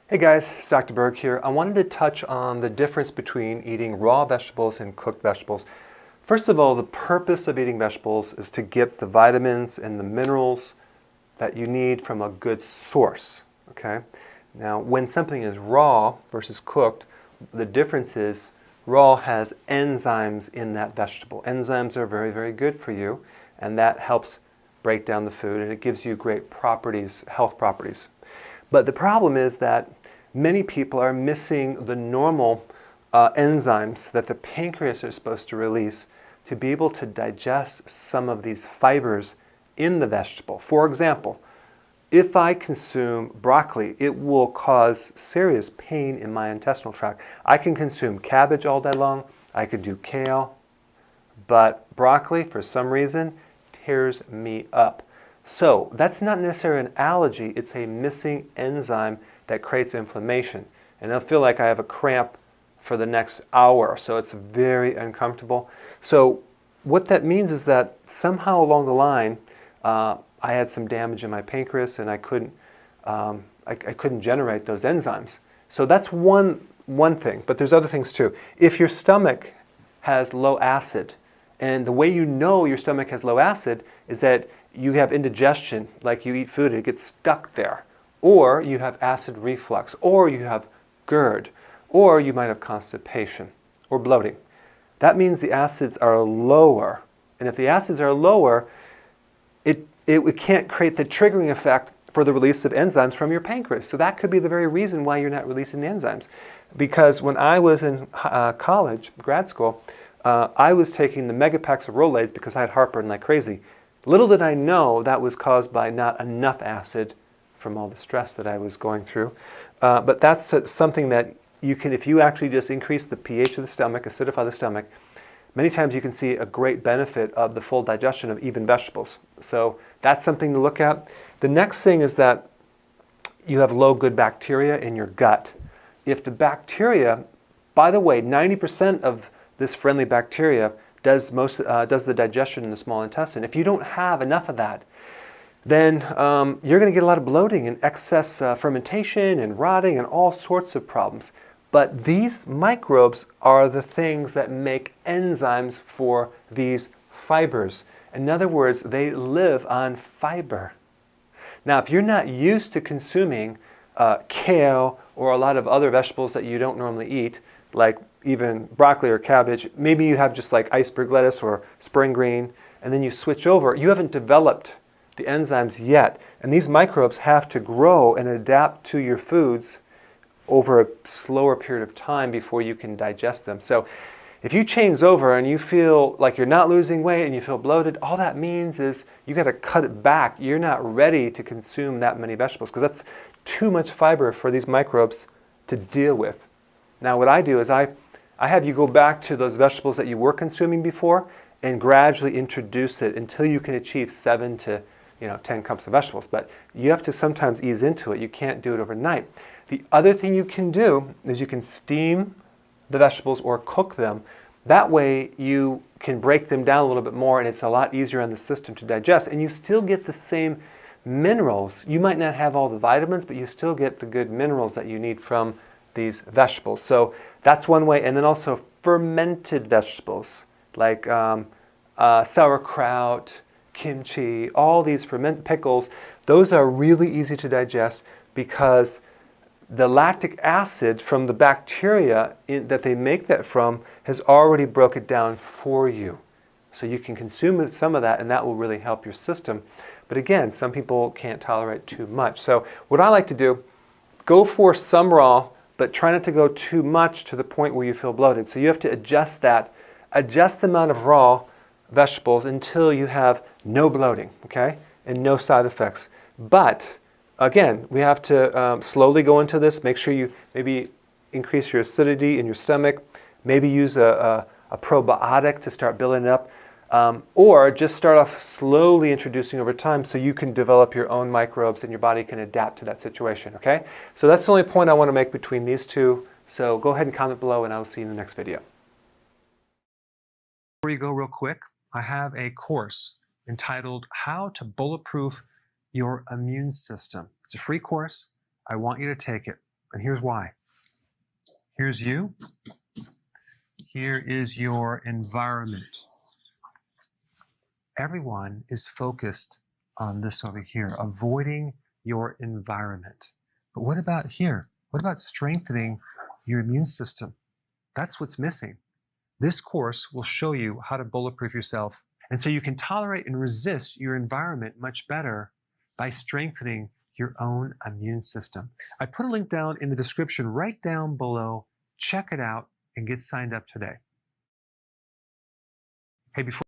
Hey guys, it's Dr. Berg here. I wanted to touch on the difference between eating raw vegetables and cooked vegetables. First of all, the purpose of eating vegetables is to get the vitamins and the minerals that you need from a good source. Okay? Now, when something is raw versus cooked, the difference is raw has enzymes in that vegetable. Enzymes are very, very good for you, and that helps break down the food, and it gives you great properties, health properties. But the problem is that many people are missing the normal enzymes that the pancreas is supposed to release to be able to digest some of these fibers in the vegetable. For example, if I consume broccoli, it will cause serious pain in my intestinal tract. I can consume cabbage all day long, I could do kale, but broccoli, for some reason, tears me up. So that's not necessarily an allergy, it's a missing enzyme that creates inflammation. And I'll feel like I have a cramp for the next hour, so it's very uncomfortable. So what that means is that somehow along the line, I had some damage in my pancreas and I couldn't generate those enzymes. So that's one thing, but there's other things too. If your stomach has low acid, and the way you know your stomach has low acid is that you have indigestion, like you eat food and it gets stuck there. Or you have acid reflux, or you have GERD, or you might have constipation or bloating. That means the acids are lower. And if the acids are lower, it can't create the triggering effect for the release of enzymes from your pancreas. So that could be the very reason why you're not releasing the enzymes. Because when I was in college, grad school, I was taking the megapacks of Rolaids because I had heartburn like crazy. Little did I know that was caused by not enough acid from all the stress that I was going through. But that's something that you can, if you actually just increase the pH of the stomach, acidify the stomach, many times you can see a great benefit of the full digestion of even vegetables. So that's something to look at. The next thing is that you have low good bacteria in your gut. If the bacteria, by the way, 90% of this friendly bacteria does the digestion in the small intestine. If you don't have enough of that, then you're going to get a lot of bloating and excess fermentation and rotting and all sorts of problems. But these microbes are the things that make enzymes for these fibers. In other words, they live on fiber. Now, if you're not used to consuming kale or a lot of other vegetables that you don't normally eat, like even broccoli or cabbage, maybe you have just like iceberg lettuce or spring green, and then you switch over, you haven't developed the enzymes yet. And these microbes have to grow and adapt to your foods over a slower period of time before you can digest them. So if you change over and you feel like you're not losing weight and you feel bloated, all that means is you got to cut it back. You're not ready to consume that many vegetables because that's too much fiber for these microbes to deal with. Now what I do is I have you go back to those vegetables that you were consuming before and gradually introduce it until you can achieve 7 to 10 cups of vegetables. But you have to sometimes ease into it. You can't do it overnight. The other thing you can do is you can steam the vegetables or cook them. That way you can break them down a little bit more and it's a lot easier on the system to digest. And you still get the same minerals. You might not have all the vitamins, but you still get the good minerals that you need from these vegetables. So that's one way. And then also fermented vegetables like sauerkraut, kimchi, all these fermented pickles, those are really easy to digest because the lactic acid from the bacteria that they make that from has already broke it down for you. So you can consume some of that and that will really help your system. But again, some people can't tolerate too much. So what I like to do, go for some raw, but try not to go too much to the point where you feel bloated. So you have to adjust that, adjust the amount of raw vegetables until you have no bloating, okay, and no side effects. But again, we have to slowly go into this. Make sure you maybe increase your acidity in your stomach, maybe use a probiotic to start building it up, or just start off slowly introducing over time so you can develop your own microbes and your body can adapt to that situation, okay? So that's the only point I want to make between these two. So go ahead and comment below and I'll see you in the next video. Before you go real quick, I have a course entitled How to Bulletproof Your Immune System. It's a free course. I want you to take it. And here's why. Here's you. Here is your environment. Everyone is focused on this over here, avoiding your environment. But what about here? What about strengthening your immune system? That's what's missing. This course will show you how to bulletproof yourself, and so you can tolerate and resist your environment much better by strengthening your own immune system. I put a link down in the description right down below. Check it out and get signed up today. Hey, before